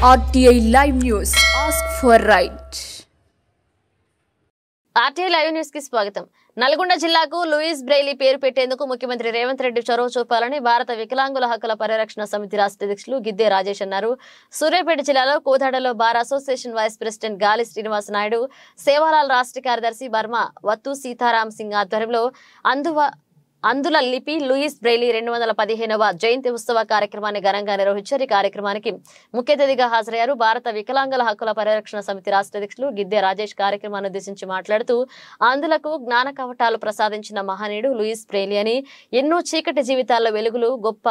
RTI Live News. Ask for right. RTI Live News కి స్వాగతం. నల్గొండ జిల్లాకు లూయిస్ బ్రెయిలీ పేరు పెట్టేందుకు ముఖ్యమంత్రి రేవంత్ రెడ్డి చొరవ చూపాలని భారత వికలాంగుల హక్కుల పరిరక్షణ సమితి రాష్ట్ర అధ్యక్షులు గిద్దే రాజేష్ అన్నారు. సూర్యాపేట జిల్లాలో కోదాడలో బార్ అసోసియేషన్ వైస్ ప్రెసిడెంట్ గాలి శ్రీనివాస్ నాయుడు, సేవాలాల్ రాష్ట్ర కార్యదర్శి బర్మా వత్తు సీతారాం సింగ్ ఆధ్వర్యంలో అందుల లిపి లూయిస్ బ్రెయిలీ 215వ జయంతి ఉత్సవ కార్యక్రమాన్ని ఘనంగా నిర్వహించారు. ఈ కార్యక్రమానికి ముఖ్య అతిథిగా హాజరయ్యారు. భారత వికలాంగుల హక్కుల పరిరక్షణ సమితి రాష్ట్ర అధ్యక్షులు గిద్దే రాజేష్ కార్యక్రమాన్ని ఉద్దేశించి మాట్లాడుతూ అందులకు జ్ఞాన కవటాలు ప్రసాదించిన మహనీయుడు లూయిస్ బ్రెయిలీ అని, ఎన్నో చీకటి జీవితాల్లో వెలుగులు గొప్ప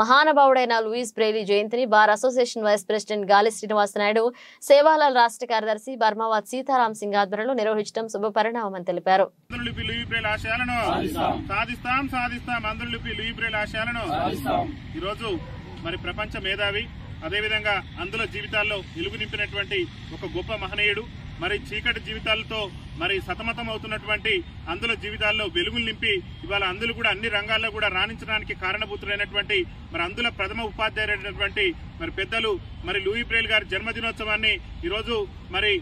మహానుభావుడైన లూయిస్ బ్రెయిలీ జయంతిని బార్ అసోసియేషన్ వైస్ ప్రెసిడెంట్ గాలి శ్రీనివాస్ నాయుడు, సేవాలాల్ రాష్ట్ర కార్యదర్శి బర్మావత్ సీతారాం సింగ్ ఆధ్వర్యంలో నిర్వహించడం శుభ పరిణామమని తెలిపారు. మరి ప్రపంచ మేధావి, అదేవిధంగా అందుల జీవితాల్లో వెలుగు నింపినటువంటి ఒక గొప్ప మహనీయుడు, మరి చీకటి జీవితాలతో మరి సతమతం అవుతున్నటువంటి అందుల జీవితాల్లో వెలుగులు నింపి ఇవాళ అందులు కూడా అన్ని రంగాల్లో కూడా రాణించడానికి కారణభూతులైనటువంటి మరి అందుల ప్రథమ ఉపాధ్యాయులైనటువంటి మరి పెద్దలు మరి లూయి బ్రెయిలీ గారి జన్మదినోత్సవాన్ని ఈరోజు మరి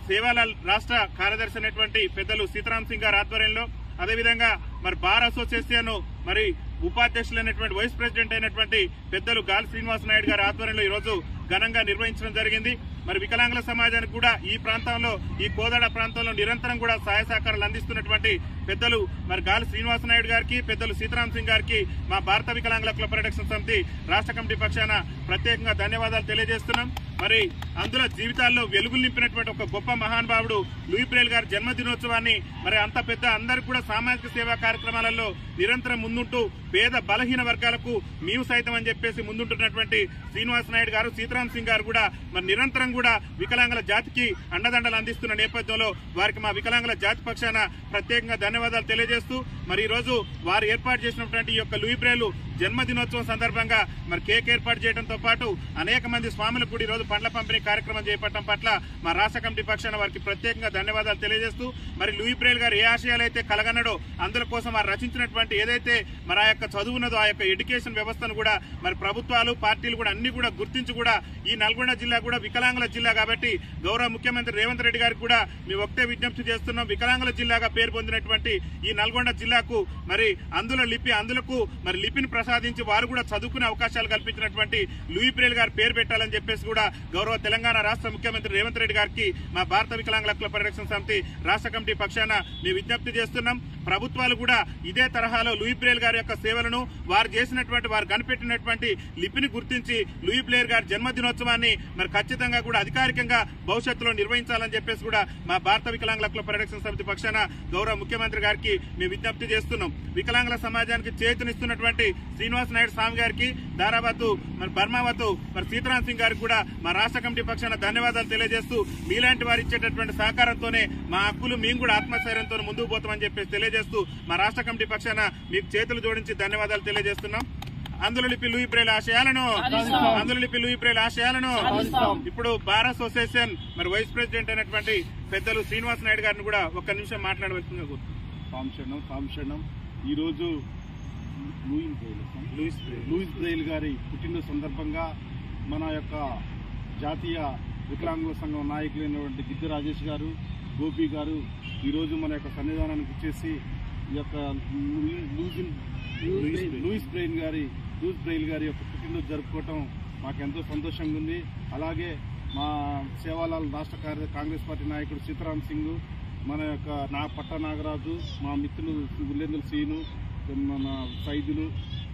సేవాలాల్ రాష్ట్ర కార్యదర్శి అయినటువంటి పెద్దలు సీతారాం సింగ్ గారి ఆధ్వర్యంలో, అదేవిధంగా మరి బార్ అసోసియేషన్ మరి ఉపాధ్యక్షులైనటువంటి వైస్ ప్రెసిడెంట్ అయినటువంటి పెద్దలు గాలి శ్రీనివాస్ నాయుడు గారి ఆధ్వర్యంలో ఈరోజు ఘనంగా నిర్వహించడం జరిగింది. మరి వికలాంగుల సమాజానికి కూడా ఈ ప్రాంతంలో, ఈ కోదాడ ప్రాంతంలో నిరంతరం కూడా సహాయ సహకారాలు అందిస్తున్నటువంటి పెద్దలు మరి గాలి శ్రీనివాస నాయుడు గారికి, పెద్దలు సీతారాం సింగ్ గారికి మా భారత వికలాంగుల హక్కుల పరిరక్షణ సమితి రాష్ట్ర కమిటీ పక్షాన ప్రత్యేకంగా ధన్యవాదాలు తెలియజేస్తున్నాం. మరి అందులో జీవితాల్లో వెలుగులు నింపినటువంటి ఒక గొప్ప మహానుభావుడు లూయి బ్రెయిలీ గారి జన్మదినోత్సవాన్ని మరి అంత పెద్ద అందరూ కూడా సామాజిక సేవా కార్యక్రమాలలో నిరంతరం ముందుంటూ పేద బలహీన వర్గాలకు మేము సైతం అని చెప్పేసి ముందుంటున్నటువంటి శ్రీనివాస్ నాయుడు గారు, సీతారాం సింగ్ గారు కూడా మరి నిరంతరం కూడా వికలాంగుల జాతికి అండదండలు అందిస్తున్న నేపథ్యంలో వారికి మా వికలాంగుల జాతి పక్షాన ప్రత్యేకంగా ధన్యవాదాలు తెలియజేస్తూ మరి ఈ రోజు వారు ఏర్పాటు చేసినటువంటి ఈ యొక్క లూయి బ్రెయిలీ జన్మదినోత్సవం సందర్భంగా మరి కేక్ ఏర్పాటు చేయడంతో పాటు అనేక మంది స్వాములకు కూడా ఈ రోజు పండ్ల పంపిణీ కార్యక్రమం చేపట్టడం పట్ల మా రాష్ట్ర కమిటీ పక్షాన వారికి ప్రత్యేకంగా ధన్యవాదాలు తెలియజేస్తూ మరి లూయి బ్రెయిలీ గారు ఏ ఆశయాలైతే కలగనడో అందుల కోసం వారు రచించినటువంటి ఏదైతే మరి ఆ యొక్క చదువున్నదో ఆ యొక్క ఎడ్యుకేషన్ వ్యవస్థను కూడా మరి ప్రభుత్వాలు, పార్టీలు కూడా అన్ని కూడా గుర్తించి కూడా ఈ నల్గొండ జిల్లా కూడా వికలాంగుల జిల్లా కాబట్టి గౌరవ ముఖ్యమంత్రి రేవంత్ రెడ్డి గారికి కూడా మేము ఒకటే విజ్ఞప్తి చేస్తున్నాం. వికలాంగుల జిల్లాగా పేరు పొందినటువంటి ఈ నల్గొండ జిల్లాకు మరి అందులకు మరి లిపిని ప్రసాదించి వారు కూడా చదువుకునే అవకాశాలు కల్పించినటువంటి లూయి బ్రెయిలీ గారి పేరు పెట్టాలని చెప్పేసి కూడా గౌరవ తెలంగాణ రాష్ట్ర ముఖ్యమంత్రి రేవంత్ రెడ్డి గారికి మా భారత వికలాంగుల హక్కుల పరిరక్షణ సమితి రాష్ట్ర కమిటీ పక్షాన మేము విజ్ఞప్తి చేస్తున్నాం. ప్రభుత్వాలు కూడా ఇదే తరహాలో లూయి బ్రెయిలీ గారి యొక్క సేవలను, వారు చేసినటువంటి, వారు కనిపెట్టినటువంటి లిపిని గుర్తించి లూయి బ్రెయిలీ గారి జన్మదినోత్సవాన్ని మరి ఖచ్చితంగా కూడా అధికారికంగా భవిష్యత్తులో నిర్వహించాలని చెప్పేసి కూడా మా భారత వికలాంగుల హక్కుల పరిరక్షణ సమితి పక్షాన గౌరవ ముఖ్యమంత్రి గారికి మేము విజ్ఞప్తి చేస్తున్నాం. వికలాంగుల సమాజానికి చేతునిస్తున్నటువంటి శ్రీనివాస్ నాయుడు స్వామి గారికి, దారావతు మరి బర్మావతు మరి సీతారాం సింగ్ గారికి కూడా మా రాష్ట్ర కమిటీ పక్షాన ధన్యవాదాలు తెలియజేస్తూ మీలాంటి వారు ఇచ్చేటటువంటి సహకారంతోనే మా హక్కులు మేము కూడా ఆత్మస్థైర్యంతో ముందుకు పోతామని చెప్పేసి తెలియజేస్తూ మా రాష్ట్ర కమిటీ పక్షాన మీకు చేతులు జోడించి ధన్యవాదాలు తెలియజేస్తున్నాం. అందుల లిపి లూయి బ్రెయిలీ ఆశయాలను ఇప్పుడు బార్ అసోసియేషన్ మరి వైస్ ప్రెసిడెంట్ అయినటువంటి పెద్దలు శ్రీనివాస్ నాయుడు గారిని కూడా ఒక్క నిమిషం మాట్లాడవలసిందిగా కోరుతున్నాం. ఈ రోజు లూయిస్ బ్రెయిలీ గారి పుట్టినరోజు సందర్భంగా మన యొక్క జాతీయ వికలాంగుల సంఘం నాయకులైనటువంటి గిద్దె రాజేష్ గారు, గోపి గారు ఈరోజు మన యొక్క సన్నిధానానికి ఇచ్చేసి ఈ యొక్క లూయిస్ బ్రెయిలీ గారి యొక్క పుట్టినరోజు జరుపుకోవటం మాకెంతో సంతోషంగా ఉంది. అలాగే మా సేవాలాల్ రాష్ట్ర కాంగ్రెస్ పార్టీ నాయకుడు సీతారాం సింగ్, మన యొక్క పట్ట నాగరాజు, మా మిత్రులు ఉల్లేందుల సీను, మన సైదులు,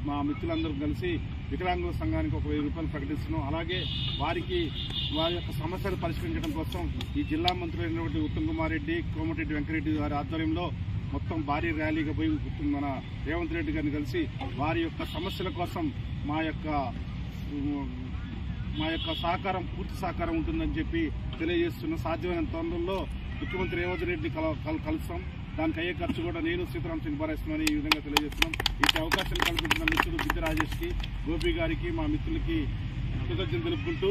మా మిత్రులందరూ కలిసి వికలాంగుల సంఘానికి 1000 రూపాయలు ప్రకటిస్తున్నాం. అలాగే వారి యొక్క సమస్యలు పరిష్కరించడం కోసం ఈ జిల్లా మంత్రులైనటువంటి ఉత్తమ్ కుమార్ రెడ్డి, కోమటిరెడ్డి వెంకరెడ్డి గారి ఆధ్వర్యంలో మొత్తం భారీ ర్యాలీగా పోయి మన రేవంత్ రెడ్డి గారిని కలిసి వారి యొక్క సమస్యల కోసం మా యొక్క సహకారం, పూర్తి సహకారం ఉంటుందని చెప్పి తెలియజేస్తున్న సాధ్యమైన తొందరలో ముఖ్యమంత్రి రేవంత్ రెడ్డి కలుస్తాం. దానికి అయ్యే ఖర్చు కూడా నేను సీతారాం సింగ్ భరిస్తున్నామని ఈ విధంగా తెలియజేస్తున్నాం. ఈ అవకాశం కల్పించిన మిత్రులు గిద్దె రాజేష్కి, గోపి గారికి, మా మిత్రులకి కృతజ్ఞతలు తెలుపుకుంటూ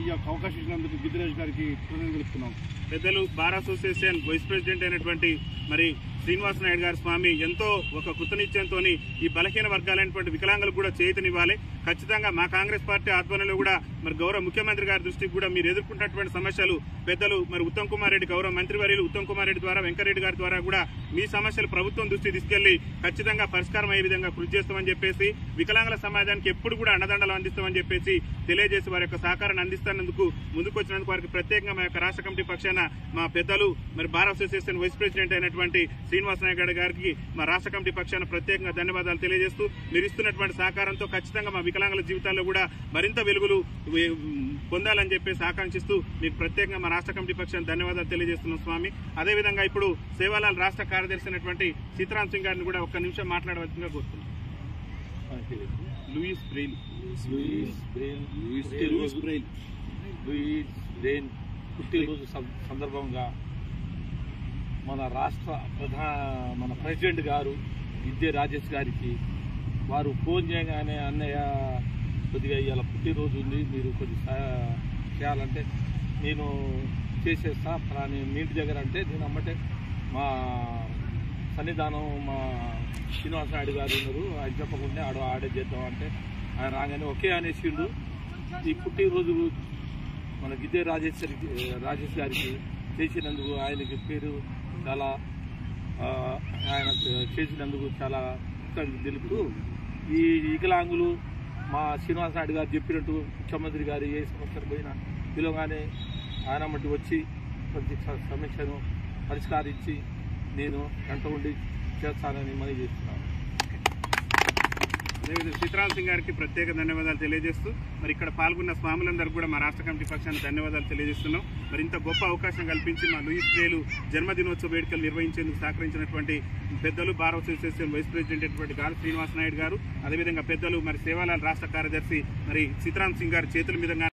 ఈ యొక్క అవకాశం ఇచ్చినందుకు గిద్దె రాజు గారికి కృతజ్ఞతలు తెలుపుతున్నాం. పెద్దలు బార్ అసోసియేషన్ వైస్ ప్రెసిడెంట్ అయినటువంటి మరి శ్రీనివాస్ నాయుడు గారి స్వామి ఎంతో ఒక కృతనిశ్చయంతో ఈ బలహీన వర్గాలైనటువంటి వికలాంగులకు కూడా చేయూతనివ్వాలి. ఖచ్చితంగా మా కాంగ్రెస్ పార్టీ ఆధ్వర్యంలో కూడా మరి గౌరవ ముఖ్యమంత్రి గారి దృష్టికి కూడా మీరు ఎదుర్కొంటున్నటువంటి సమస్యలు పెద్దలు మరి ఉత్తమ్ కుమార్ రెడ్డి గౌరవ మంత్రివర్యులు ఉత్తమ్ కుమార్ రెడ్డి ద్వారా వెంకరెడ్డి గారి ద్వారా కూడా మీ సమస్యలు ప్రభుత్వం దృష్టికి తీసుకెళ్లి ఖచ్చితంగా పరిష్కారం అయ్యే విధంగా కృషి చేస్తామని చెప్పేసి వికలాంగుల సమాజానికి ఎప్పుడు కూడా అండదండలు అందిస్తామని చెప్పేసి తెలియజేసి వారి యొక్క సహకారాన్ని అందిస్తున్నందుకు ముందుకు వచ్చినందుకు వారికి ప్రత్యేకంగా మా యొక్క రాష్ట్ర కమిటీ పక్షాన మా పెద్దలు మరి బార్ అసోసియేషన్ వైస్ ప్రెసిడెంట్ అయినటువంటి శ్రీనివాస్ నాయక్ గారికి మా రాష్ట్ర కమిటీ పక్షాన ప్రత్యేకంగా ధన్యవాదాలు తెలియజేస్తూ మీరు ఇస్తున్నటువంటి సహకారంతో ఖచ్చితంగా మా వికలాంగుల జీవితాల్లో కూడా మరింత వెలుగులు పొందాలని చెప్పేసి ఆకాంక్షిస్తూ మీకు ప్రత్యేకంగా మా రాష్ట్ర కమిటీ పక్షాన ధన్యవాదాలు తెలియజేస్తున్నాం స్వామి. అదేవిధంగా ఇప్పుడు సేవాలాల్ రాష్ట్ర కార్యదర్శి అయినటువంటి సీతారాం సింగ్ గారిని కూడా ఒక్క నిమిషం మాట్లాడవలసిందిగా కోరుతున్నాం. లూయిస్ బ్రెయిన్ పుట్టినరోజు సందర్భంగా మన రాష్ట్ర మన ప్రెసిడెంట్ గారు గిద్దె రాజేష్ గారికి వారు ఫోన్ చేయగానే అన్నయ్య కొద్దిగా ఇవాళ పుట్టినరోజు ఉంది, మీరు కొద్దిగా చేయాలంటే నేను చేసేస్తా మీ ఇంటి దగ్గర అంటే నేను అమ్మటే మా సన్నిధానం మా శ్రీనివాస నాయుడు గారు ఉన్నారు, ఆయన చెప్పకుండా ఆడే చేద్దాం అంటే ఆయన రాగానే ఓకే అనేసిండు. ఈ పుట్టినరోజు మన గిద్దె రాజేష్ గారికి చేసినందుకు ఆయనకి పేరు చాలా ఆయన చేసినందుకు చాలా తెలుపుతూ ఈ వికలాంగులు మా శ్రీనివాస నాయుడు గారు చెప్పినట్టు ముఖ్యమంత్రి గారు ఏ సమస్యలు పోయినా పిలవగానే ఆయన మట్టి వచ్చి ప్రతి సమస్యను పరిష్కరించి నేను వెంట ఉండి చేస్తానని మనవి చేస్తున్నాను. అదేవిధంగా సీతారాం సింగ్ గారికి ప్రత్యేక ధన్యవాదాలు తెలియజేస్తూ మరి ఇక్కడ పాల్గొన్న స్వాములందరూ కూడా మా రాష్ట్ర కమిటీ పక్షాన్ని ధన్యవాదాలు తెలియజేస్తున్నాం. మరి ఇంత గొప్ప అవకాశం కల్పించి మా లూయిస్ బ్రెయిల్ జన్మదినోత్సవ వేడుకలు నిర్వహించేందుకు సహకరించినటువంటి పెద్దలు బార్ అసోసియేషన్ వైస్ ప్రెసిడెంట్ అయినటువంటి గాలి శ్రీనివాస్ నాయుడు గారు, అదేవిధంగా పెద్దలు మరి సేవాలాల్ రాష్ట్ర కార్యదర్శి మరి సీతారాం సింగ్ గారి చేతుల మీదుగా